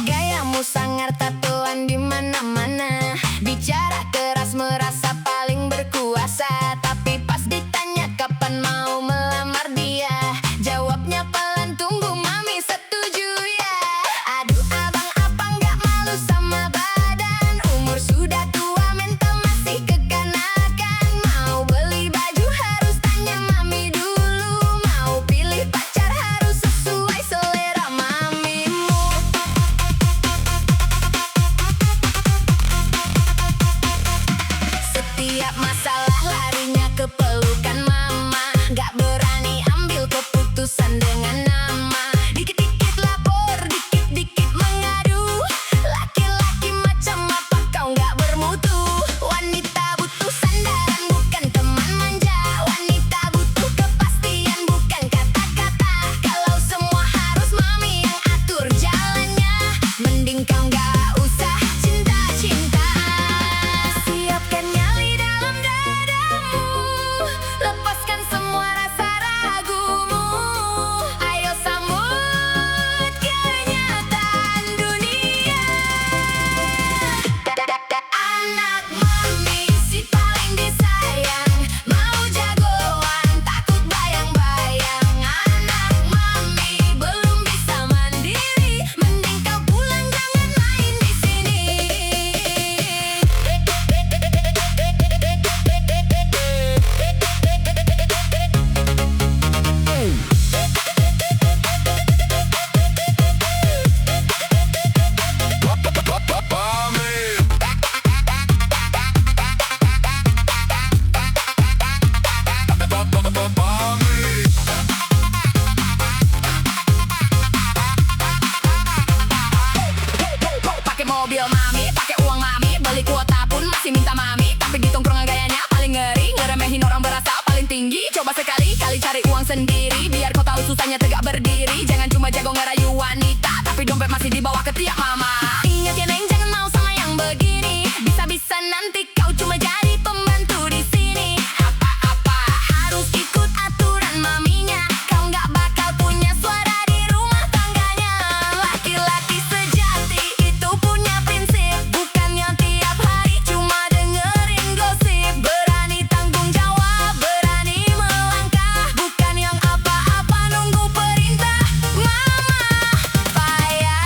Gayamu sangar tatoan di mana-mana, bicara keras merasa paling berkuasa. Tapi pas ditanya kapan mau melamar dia, jawabnya pelan tunggu mami setuju ya. Aduh abang apa nggak malu sama badan, umur sudah tua mental masih kekanakan. Mau beli baju harus tanya mami dulu, mau pilih pacar harus sesuai selera mamimu. Setiap masalah larinya ke pelukan mama, gak berani ambil keputusan dengan nama. Dikit-dikit lapor, dikit-dikit mengadu. Laki-laki macam apa kau gak bermutu? Wanita butuh sandaran bukan teman manja, wanita butuh kepastian bukan kata-kata. Kalau semua harus mami yang atur jalannya, mending kau gak usah cinta-cintaan. Siapkan nyali dalam dadamu, lepaskan semua rasa ragumu. Ayo sambut kenyataan dunia. Anak mami si paling disayang, mau jagoan takut bayang-bayang. Anak mami belum bisa mandiri, mending kau pulang jangan main di sini. Pakai mobil mami, pakai uang mami, beli kuota pun masih minta mami. Tapi di tongkrongan gayanya paling ngeri, ngeremehin orang berasa paling tinggi. Coba sekali-kali cari uang sendiri, biar kau tahu susahnya tegak berdiri. Jangan cuma jago ngerayu wanita, tapi dompet masih dibawa ke tiap mama. Ingat ya neng, jangan mau sama yang begini, bisa-bisa nanti kau cuma jadi pembantu di sini. Apa-apa harus ikut aturan maminya, kau nggak bakal punya suara di rumah tangganya. Laki-laki sejati itu punya prinsip, bukan yang tiap hari cuma dengerin gosip. Berani tanggung jawab, berani melangkah, bukan yang apa-apa nunggu perintah mama. Payah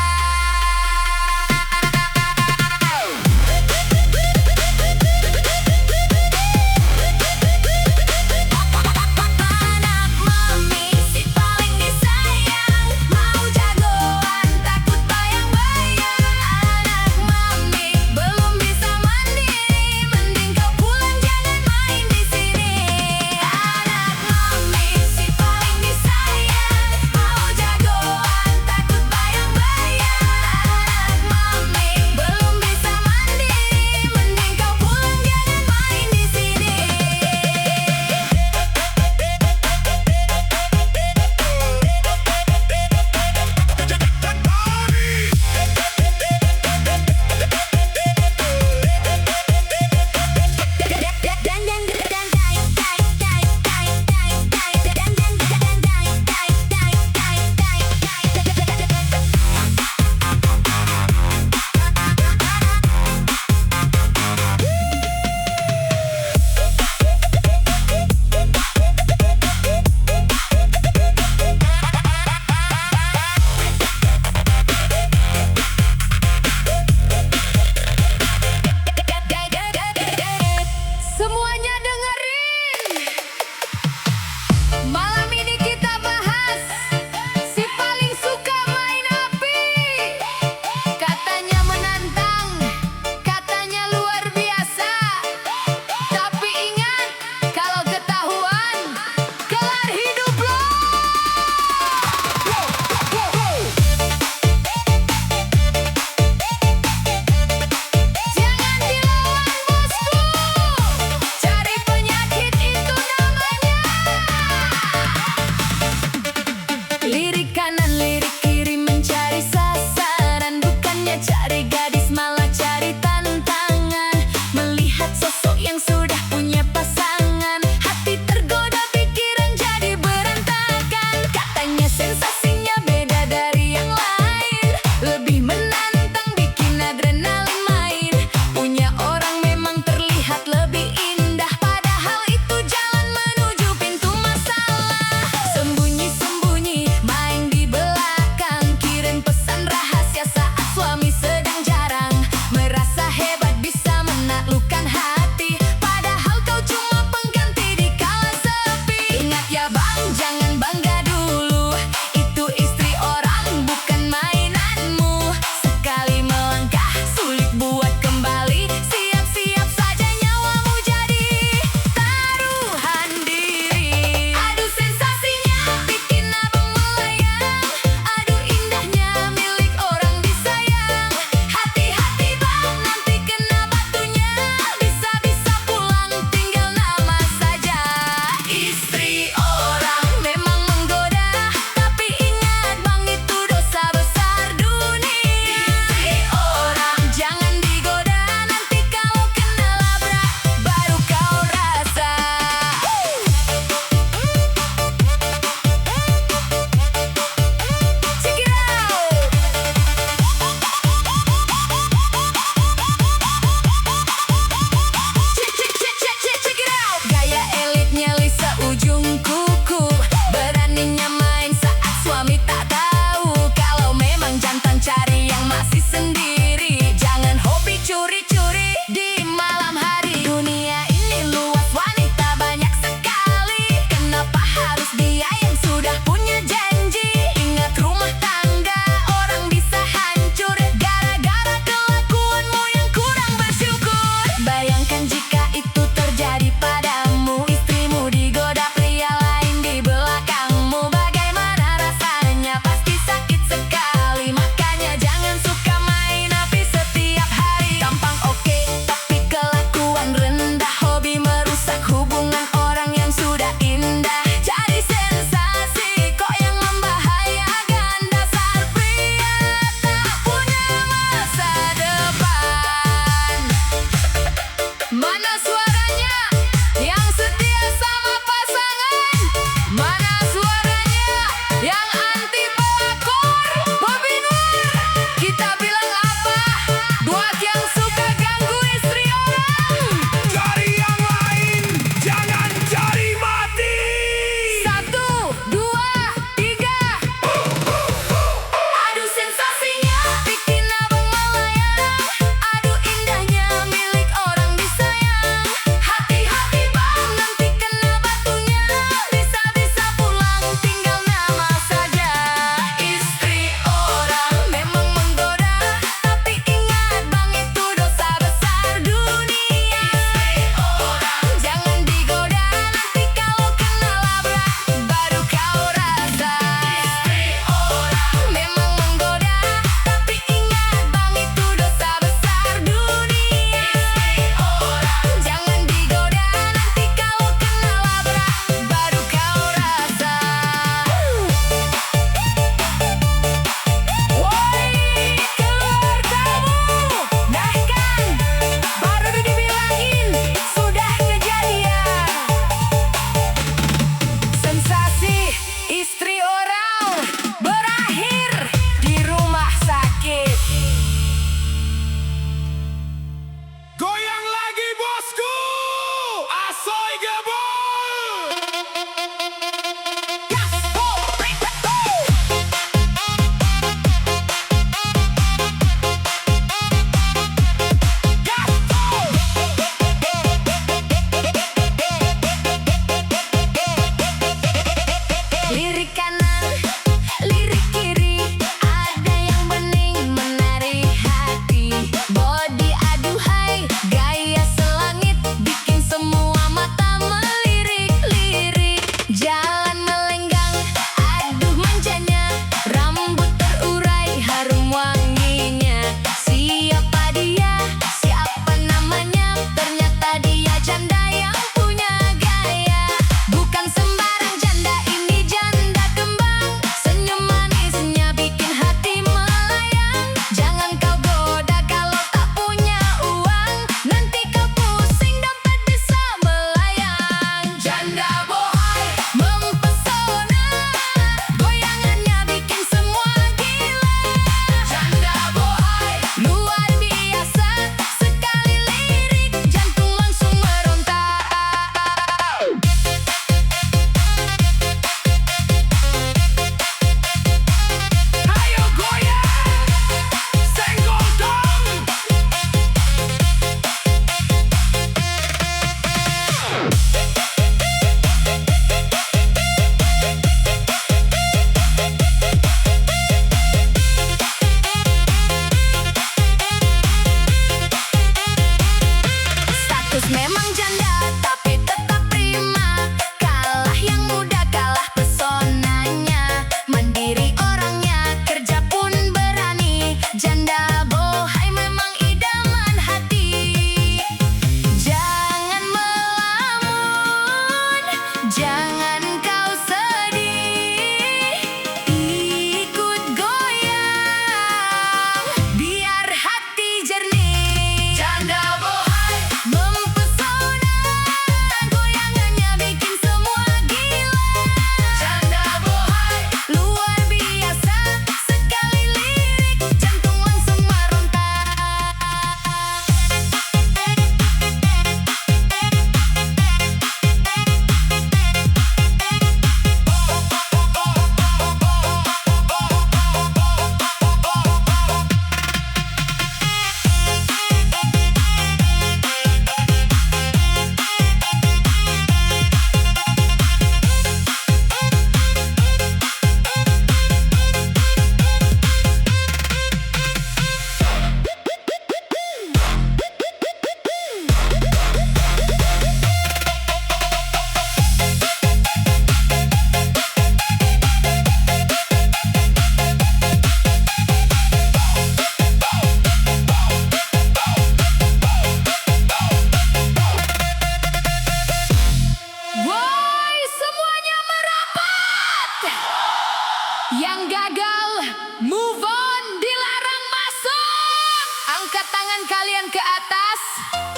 kalian ke atas.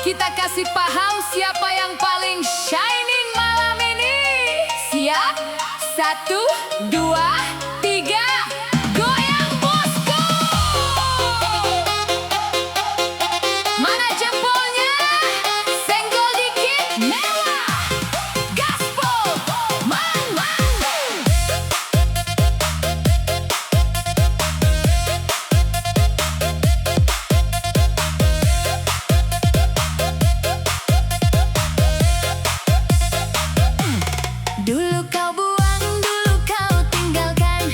Kita kasih paham siapa yang paling shining malam ini. Siap? 1, 2, 3, goyang bosku. Mana jempolnya? Senggol dikit, mewah. Gaspol, man, man. Dulu kau buang, dulu kau tinggalkan.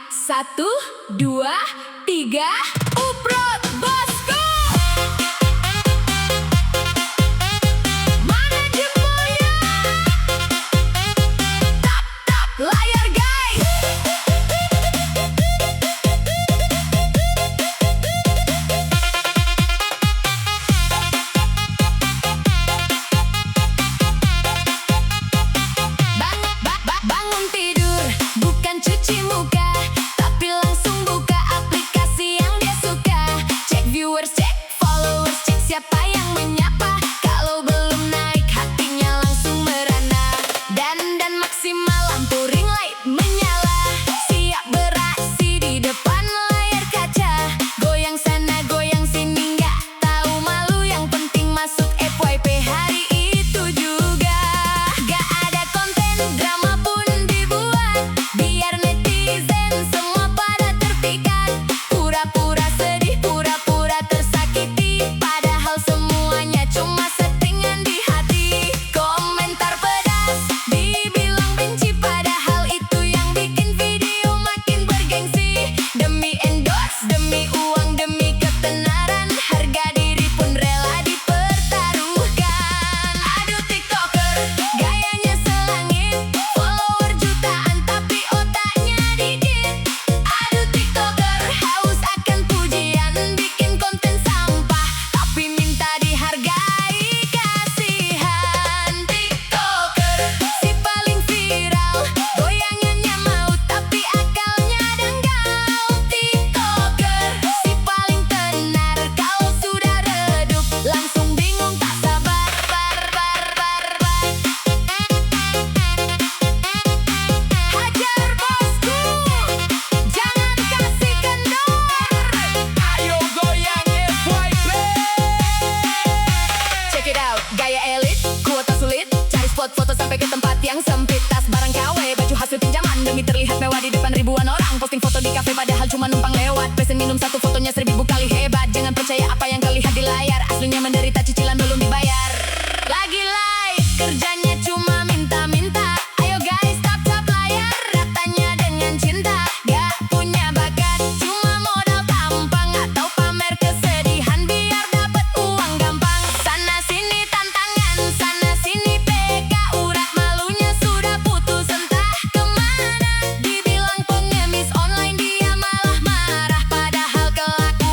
1, 2, 3, uprot bosku. Mana jempolnya? Tap layar guys. Bangun tidur, bukan cuci muka, tapi langsung buka aplikasi yang dia suka. Cek viewers, cek followers, cek siapa yang menyapa. Kalau belum naik hatinya langsung merana. Dan maksimal lampu ring light menyala. Siap beraksi di depan layar kaca. Goyang sana goyang sini nggak tahu malu. Yang penting masuk FYP hari itu juga. Gak ada konten drama pun dibuat, biar netizen semua pada terpikat. Pura-pura sedih, pura-pura tersakiti, padahal semuanya cuma settingan di hati. Komentar pedas, dibilang benci, padahal itu yang bikin video makin bergengsi. Demi endorse, demi uang, demi ketenaran, harga diri pun rela dipertaruhkan. Aduh tiktoker, gayanya selangit, follower jutaan tapi otaknya dikit. Aduh tiktoker, haus akan pujian, bikin konten sampah tapi minta dihargai. Kasihan tiktoker, si paling viral, goyangannya mau tapi akalnya dangkal. Tiktoker, si paling tenar, kalau sudah redup langsung bingung tak sabar. Hajar bosku, jangan kasih kendor. Ayo goyang FYP. Check it out, gaya elit, kuota sulit, cari spot foto sampai ke tempat yang sempit. Tas barang KW, baju hasil pinjaman, demi terlihat mewah di depan ribuan orang. Posting foto di kafe padahal cuma numpang lewat. Pesen minum satu, fotonya 1000 kali hebat. Jangan percaya apa yang kau lihat di layar, aslinya menderita cicilan belum dibayar. Lagi live, kerjanya cuma minta-minta. Ayo guys, tap layar, ratanya dengan cinta. Gak punya bakat, cuma modal tampang atau pamer kesedihan biar dapat uang gampang. Sana sini tantangan, sana sini PK, urat malunya sudah putus entah kemana. Dibilang pengemis online dia malah marah, padahal kelakuan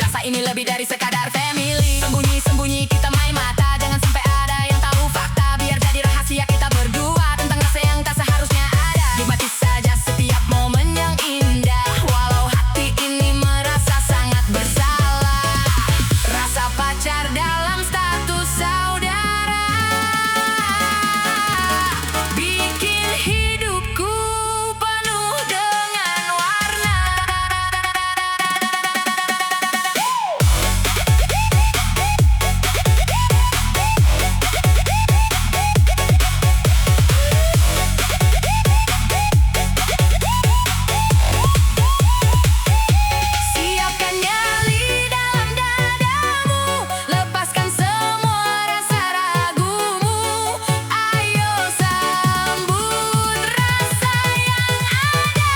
rasa ini lebih dari sekadar family. Sembunyi-sembunyi kita main mata, jangan sampai ada yang tahu fakta. Biar jadi rahasia kita berdua tentang rasa yang tak seharusnya ada. Nikmati saja setiap momen yang indah, walau hati ini merasa sangat bersalah. Rasa pacar dalam status saudara bikin hidupku penuh dengan warna. Siapkan nyali dalam dadamu, lepaskan semua rasa ragumu. Ayo sambut rasa yang ada.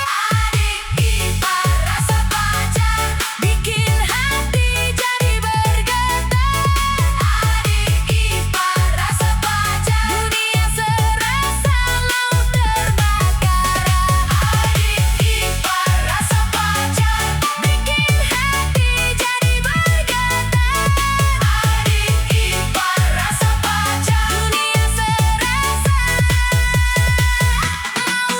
Adik ipar rasa pacar bikin hati jadi bergetar. Adik ipar rasa pacar, dunia serasa mau terbakar. Adik ipar rasa pacar bikin hati jadi bergetar. Adik ipar rasa pacar, dunia serasa mau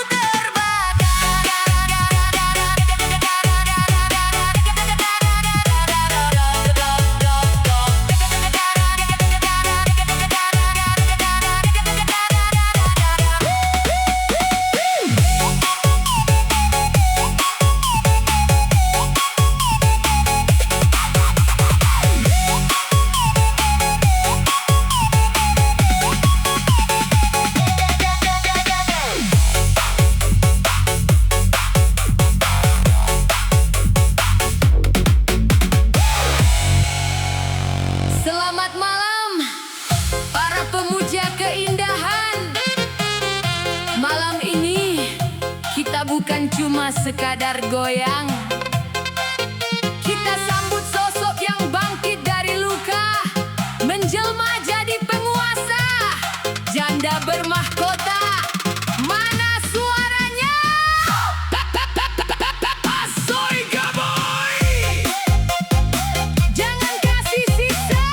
Selamat malam, para pemuja keindahan. Malam ini kita bukan cuma sekadar goyang. Kita sambut sosok yang bangkit dari luka, menjelma jadi penguasa, janda bermahkota. Mana suaranya? Asoy Gaboy! Jangan kasih sisa,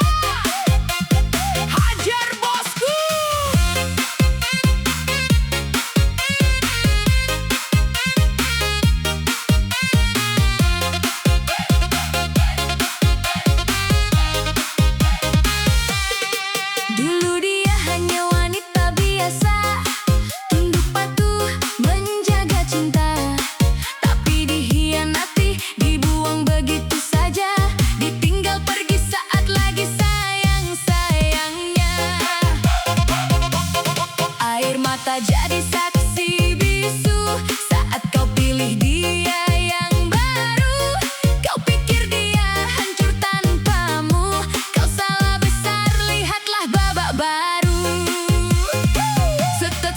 hajar bosku. Dulu dia hanya wanita biasa, tunduk patuh menjaga cinta. Tapi dikhianati, dibuang begitu saja, ditinggal pergi saat lagi sayang-sayangnya. Air mata jadi saksi bisu saat kau pilih dia yang baru. Kau pikir dia hancur tanpamu, kau salah besar, lihatlah babak baru.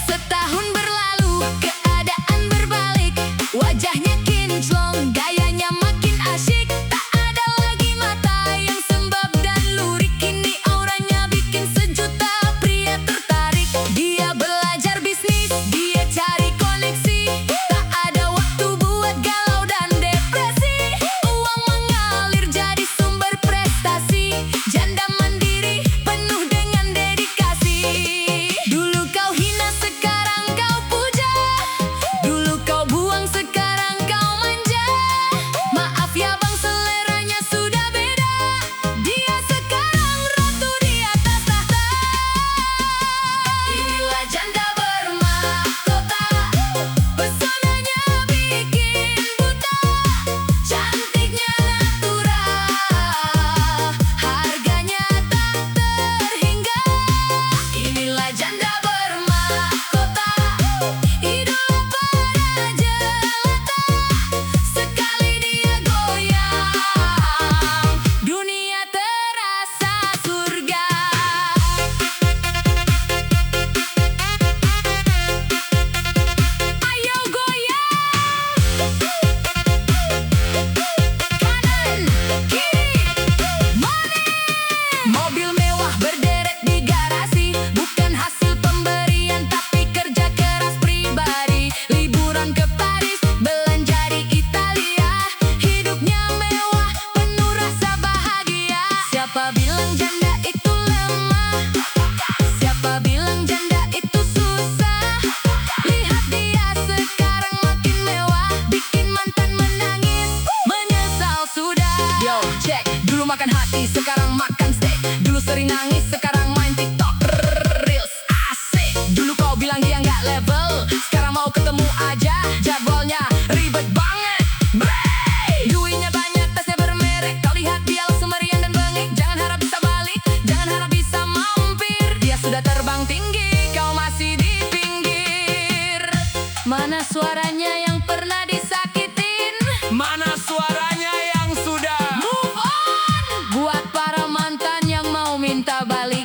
Setahun berlalu, keadaan berbalik, wajahnya kinclong, gayanya makin asyik. Tak ada lagi mata yang sembab dan lurik, kini auranya bikin sejuta pria tertarik. Dia belajar bisnis, dia cari koneksi, tak ada waktu buat galau dan depresi. Uang mengalir jadi sumber prestasi, janda mandiri penuh dengan dedikasi. Dulu kau hina, sekarang kau puja. Dulu kau buang, sekarang kau manja. Maaf ya bang, seleranya sudah beda. Dia sekarang ratu di atas tahta. Inilah janda bermahkota, pesonanya bikin buta. Cantiknya natural, harganya tak terhingga. Inilah janda bermahkota, idola para jelata. Sekali dia goyang, dunia terasa surga. Ayo goyang, kanan kiri money. Mobil mewah berderet di garasi, bukan hasil pemberian tapi kerja keras pribadi. Liburan ke Paris, belanja di Italia, sering nangis, sekarang main TikTok Reels, asik. Dulu kau bilang dia nggak level, sekarang mau ketemu aja, jadwalnya ribet banget. Bray! Duitnya banyak, tasnya bermerek, kau lihat dia langsung meriang dan bengek. Jangan harap bisa balik, jangan harap bisa mampir. Dia sudah terbang tinggi, kau masih di pinggir. Mana suaranya yang pernah disakitin? Mana suaranya yang sudah Move on! Buat para mantan yang mau minta balik,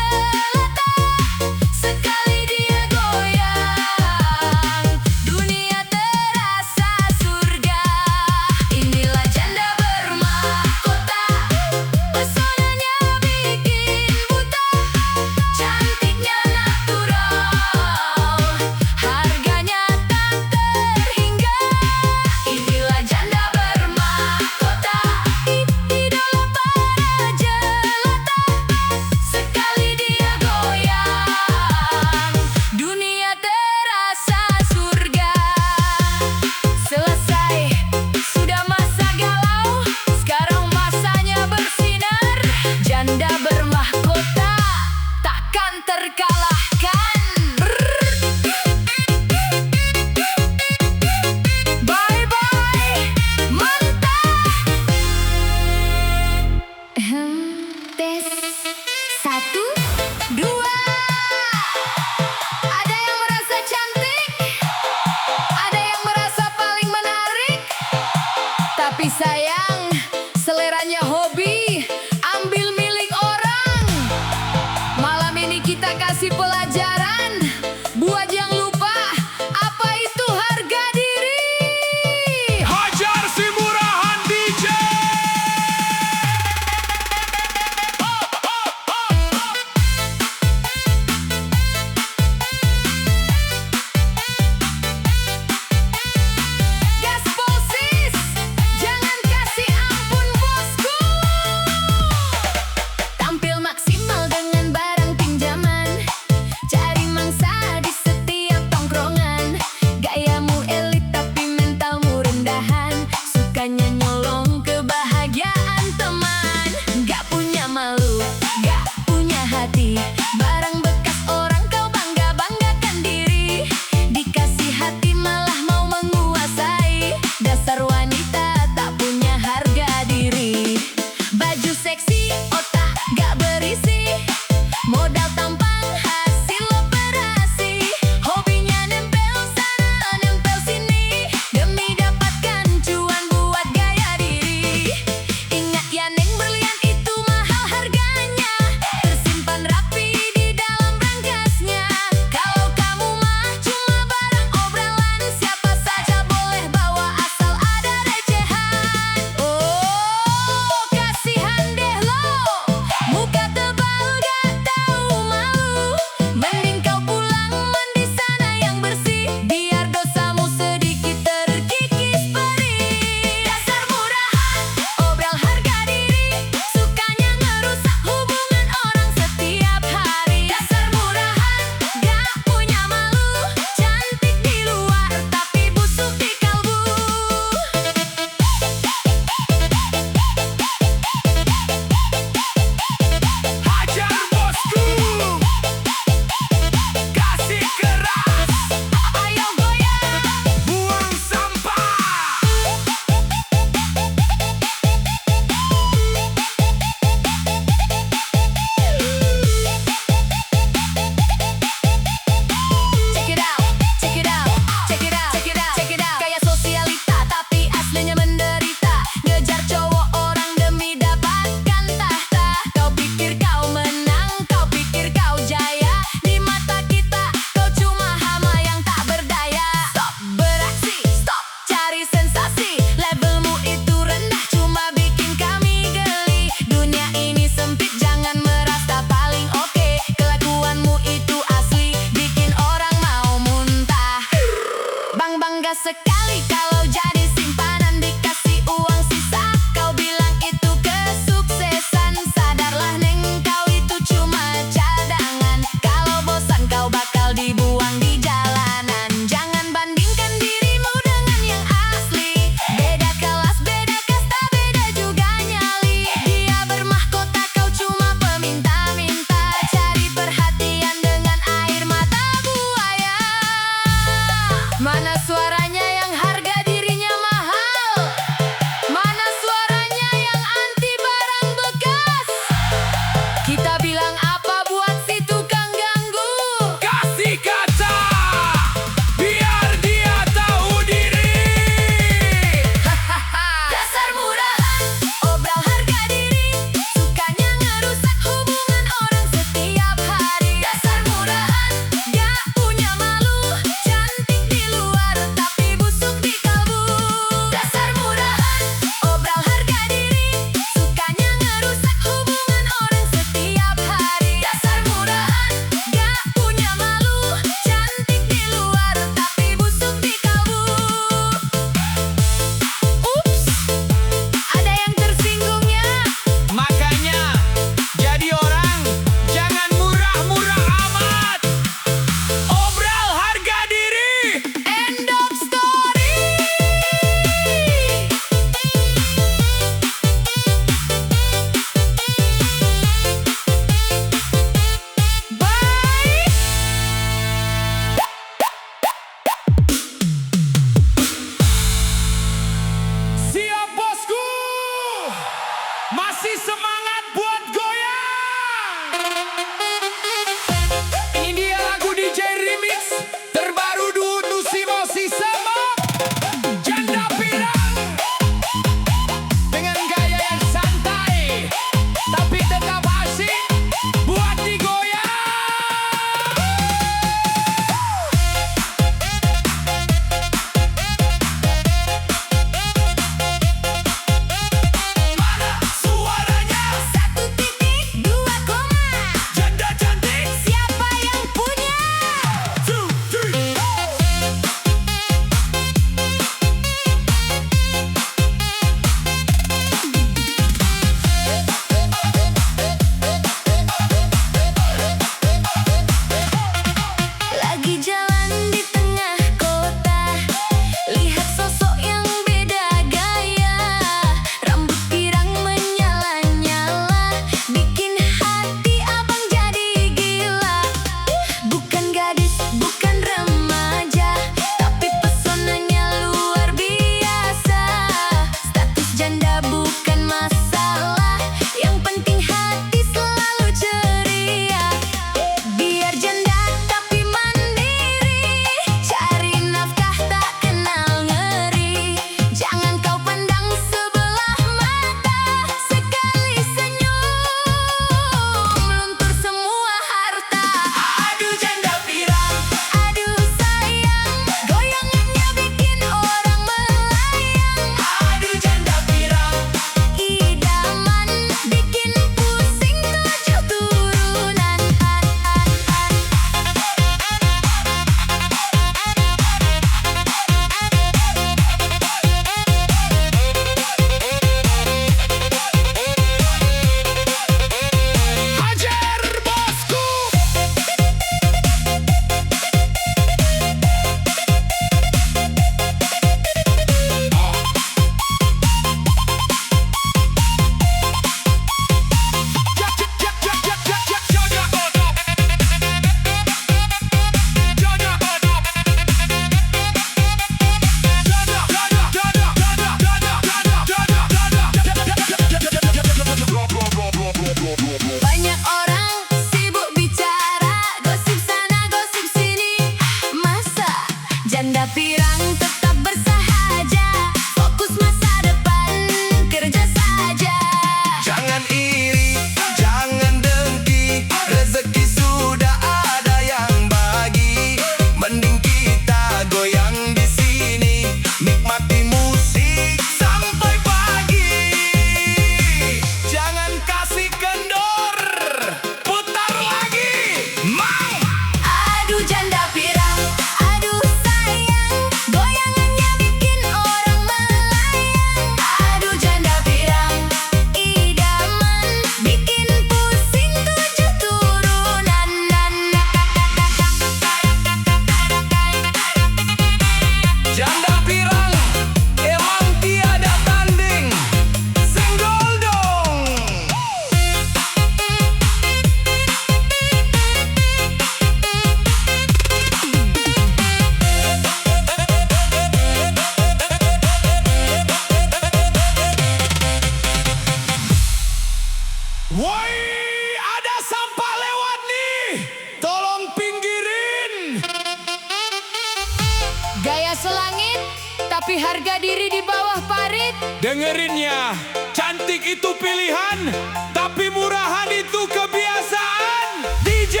Dengerinnya, cantik itu pilihan, tapi murahan itu kebiasaan. DJ,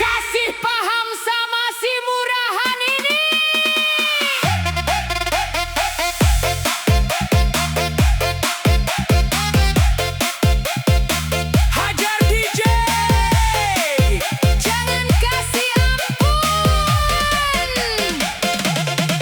kasih paham sama si murahan ini. Hajar DJ, Jangan kasih ampun.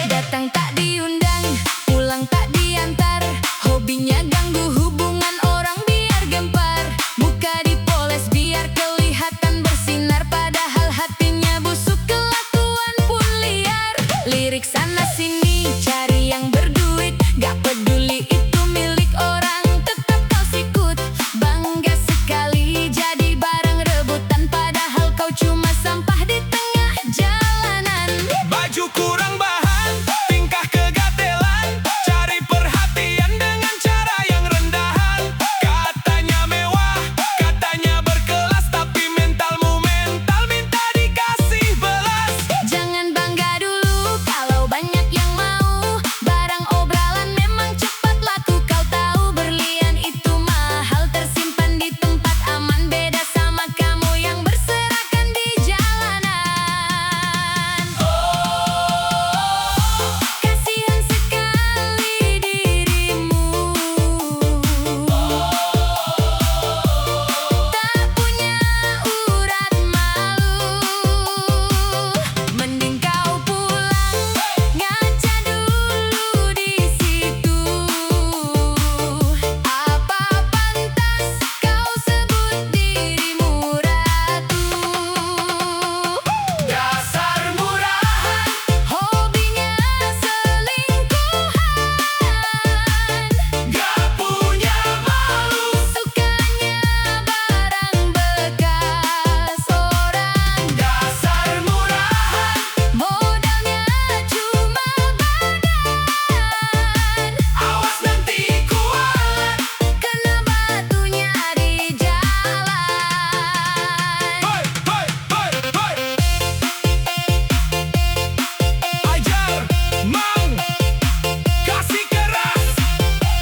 Datang tak diundang, pulang tak diantar. Hobinya ganggu hubungan orang biar gempar. Muka dipoles biar kelihatan bersinar, padahal hatinya busuk, kelakuan pun liar. Lirik sana sini cari yang berduit, gak peduli itu milik orang, tetap kau sikut. Bangga sekali jadi barang rebutan, padahal kau cuma sampah di tengah jalanan. baju kurang bahan, tingkah kegatelan, cari perhatian dengan cara yang rendahan. Katanya mewah, katanya berkelas, tapi mentalmu mental minta dikasih belas. Jangan bangga dulu kalau banyak yang mau. Barang obralan memang cepat laku, kau tahu berlian itu mahal, tersimpan di tempat aman. Beda sama kamu yang berserakan di jalanan. Kasihan sekali dirimu, tak punya urat malu. Mending kau pulang, ngaca dulu di situ. Apa pantas kau sebut dirimu ratu? Dasar murahan, Hobinya selingkuhan, gak punya malu. sukanya barang bekas orang. Dasar murahan, Modalnya cuma badan, awas nanti kualat. kena batunya di jalan. Hoi, hoi, hoi, hoi. Ajar, mau, kasih keras,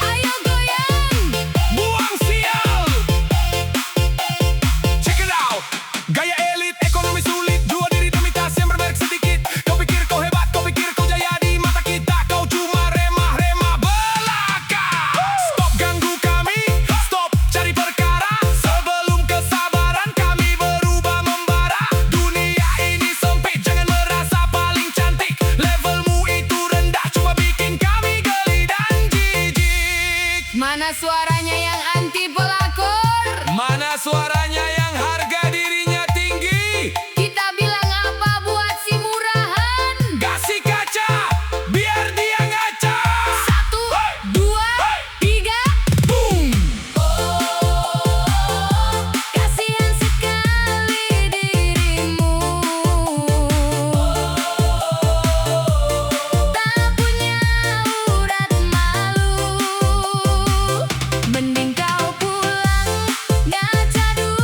Ayo goyang, buang sial. Check it out, gaya elit, ekonomi sulit, jual diri demi tas yang bermerek sedikit. Kau pikir kau hebat, kau pikir kau jaya di mata kita, kau cuma remah-remah belaka. Stop ganggu kami, stop cari perkara, sebelum kesabaran kami berubah membara. Dunia ini sempit, jangan merasa paling cantik. Levelmu itu rendah, cuma bikin kami geli dan jijik. mana suaranya yang anti pelakor? Mana suaranya yang harga dirinya tinggi? Kita bilang apa buat si murahan? Kasih kaca, biar dia ngaca. 1, 2, 3. Boom! Kasihan sekali dirimu, tak punya urat malu. Mending kau pulang, ngaca dulu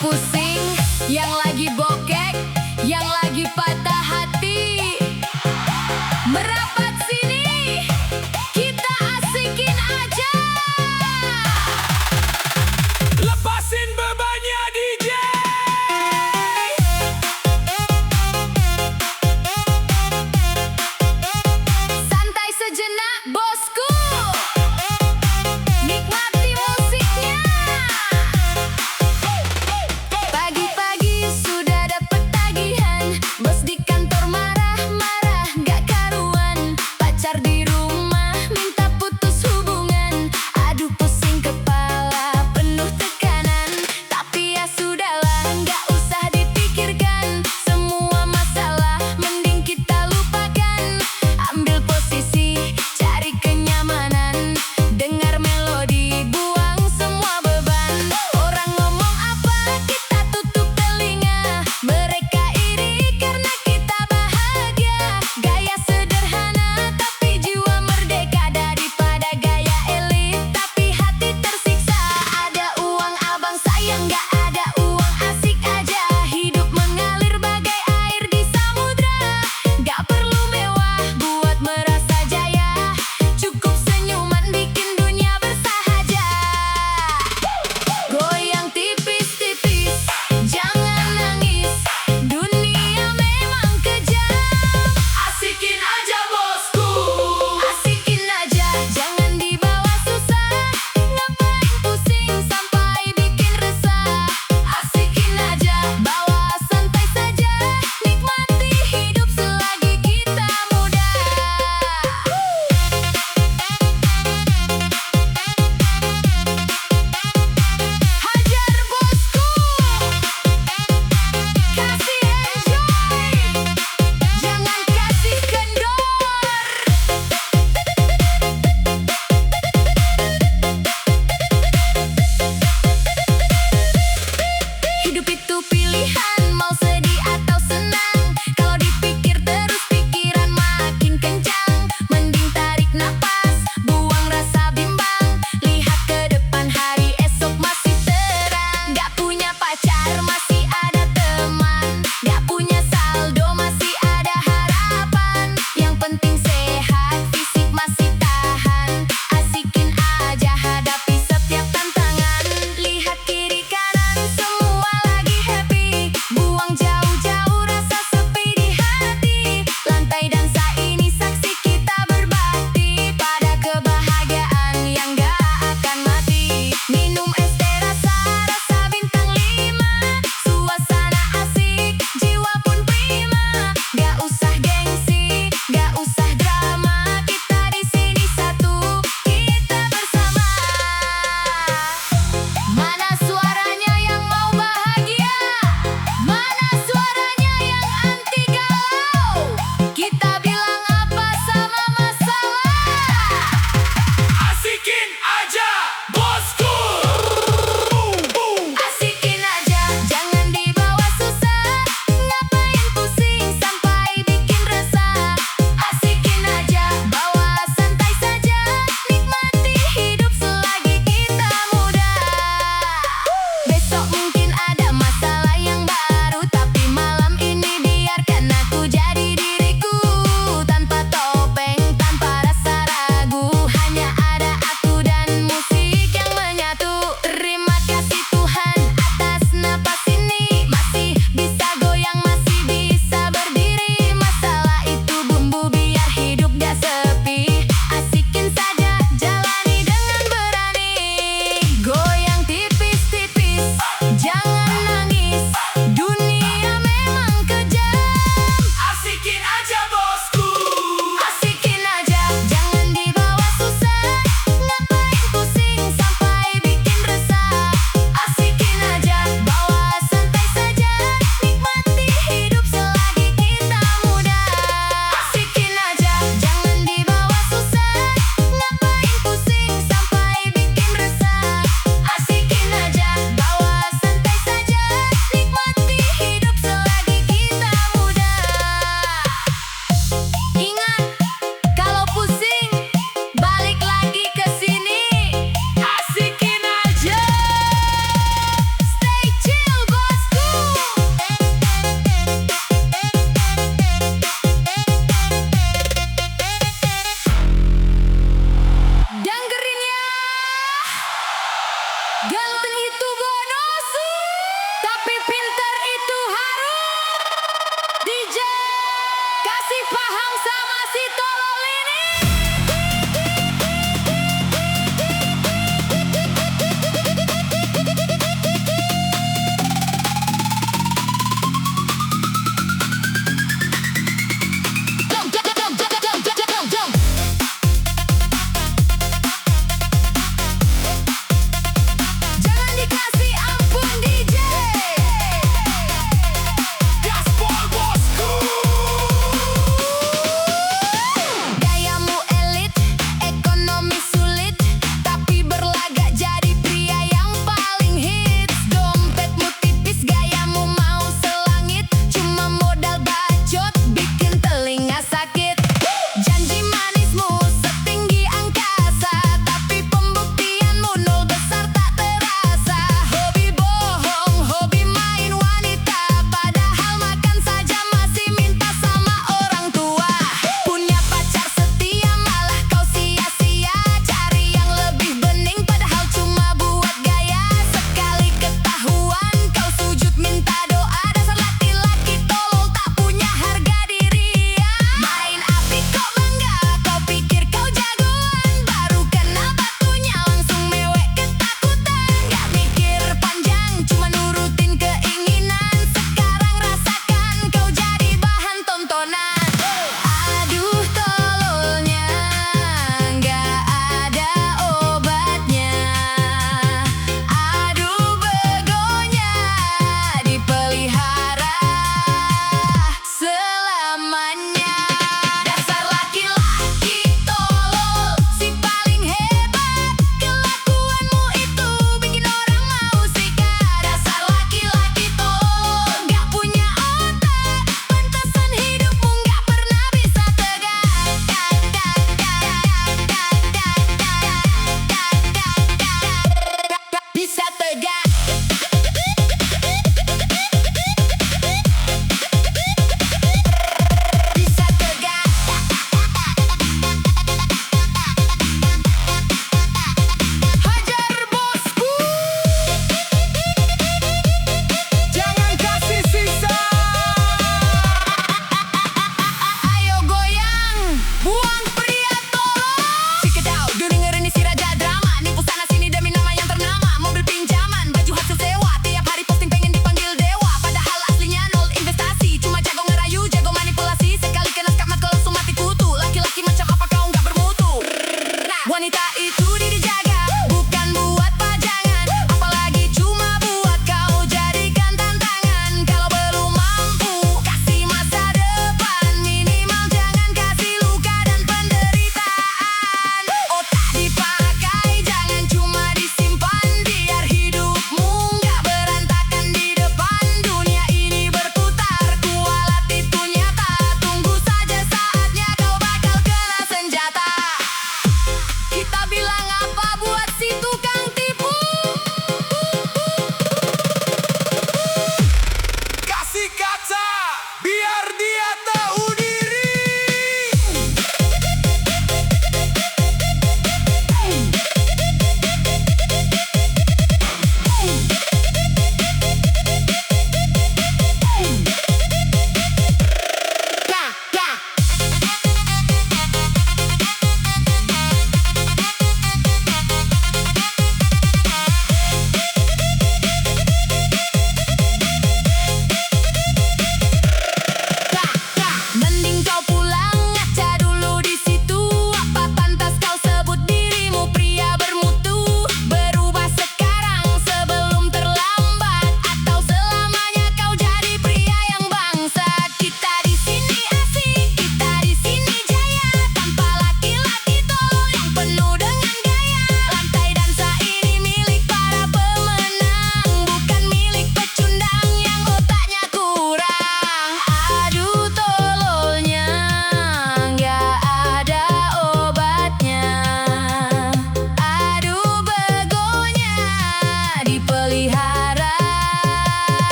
pusing, yang lagi bokek, yang lagi patah hati, merapat sini, kita asikin aja. Lepasin bebannya DJ. Santai sejenak bosku, nikmati musiknya. Pagi-pagi sudah Ganteng itu bonus, tapi pinter itu harus. DJ kasih paham sama si tolol ini.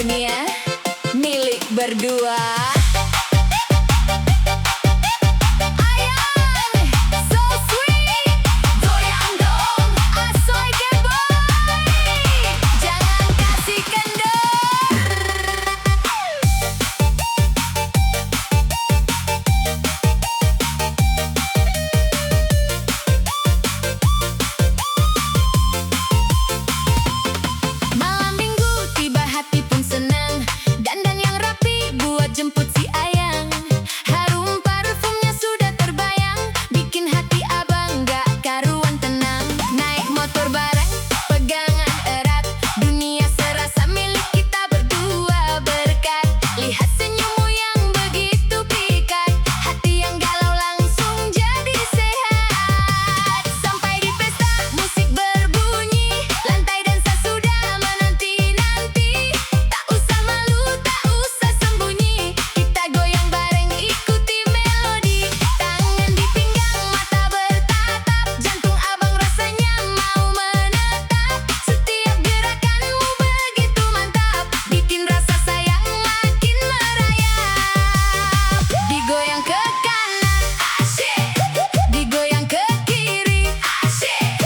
dunia milik berdua. Jemput si ayang, harum parfumnya sudah terbayang, bikin hati abang gak karuan tenang. Naik motor bareng, pegangan erat, dunia serasa milik kita berdua berkat. Lihat senyummu yang begitu pikat, hati yang galau langsung jadi sehat. Sampai di pesta musik berbunyi, lantai dansa sudah menanti-nanti. Tak usah malu, tak usah sembunyi, kita goyang bareng ikuti melodi. Tangan di pinggang, mata bertatap, jantung abang rasanya mau menetap. Setiap gerakanmu begitu mantap, bikin rasa sayang makin merayap. Digoyang ke kanan, asyik, digoyang ke kiri, asyik,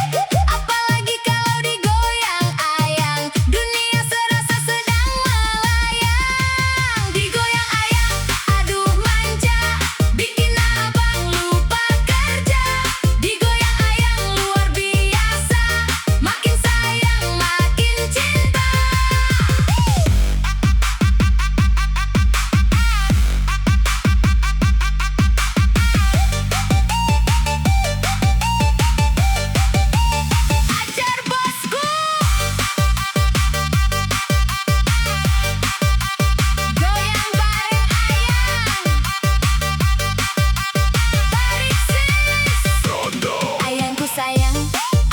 apalagi kalau digoyang ayang, dunia serasa sedang melayang. Digoyang ayang, aduh manja, bikin abang lupa kerja. Digoyang ayang luar biasa, makin sayang makin cinta. Ajar bosku, goyang bareng ayang, tarik sis. Ayangku sayang,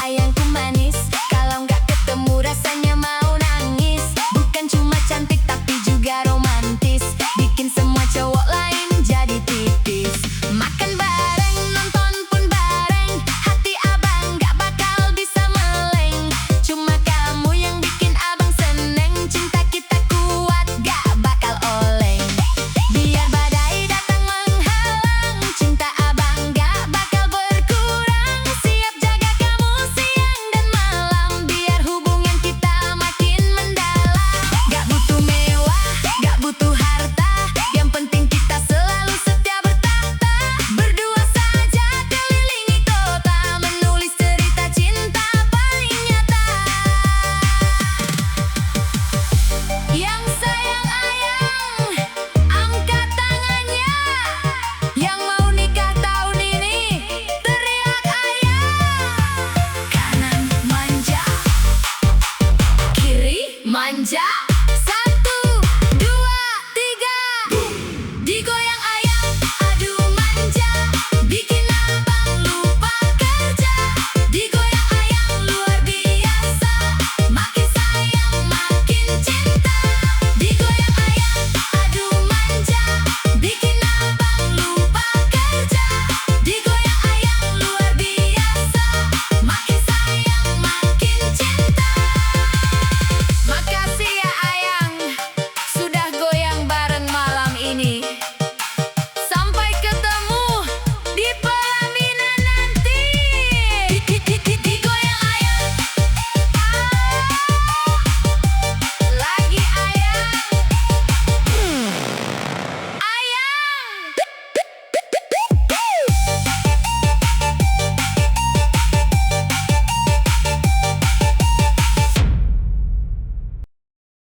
ayangku manis, kalau nggak ketemu rasanya mau nangis. Bukan cuma cantik tapi juga romantis, bikin semua cowok lain jadi tipis. Makan bareng, nonton pun bareng, hati abang gak bakal bisa meleng. Cuma kamu yang bikin abang seneng, cinta kita kuat gak bakal oleng. Biar badai datang menghalang, cinta abang gak bakal berkurang. Siap jaga kamu siang dan malam, biar hubungan kita makin mendalam. Gak butuh mewah, gak butuh harta, yang penting kita selalu setia bertahta. Berdua saja kelilingi kota, menulis cerita cinta paling nyata. Yang sayang ayang, angkat tangannya. Yang mau nikah tahun ini, teriak ayang. Kanan manja, kiri manja.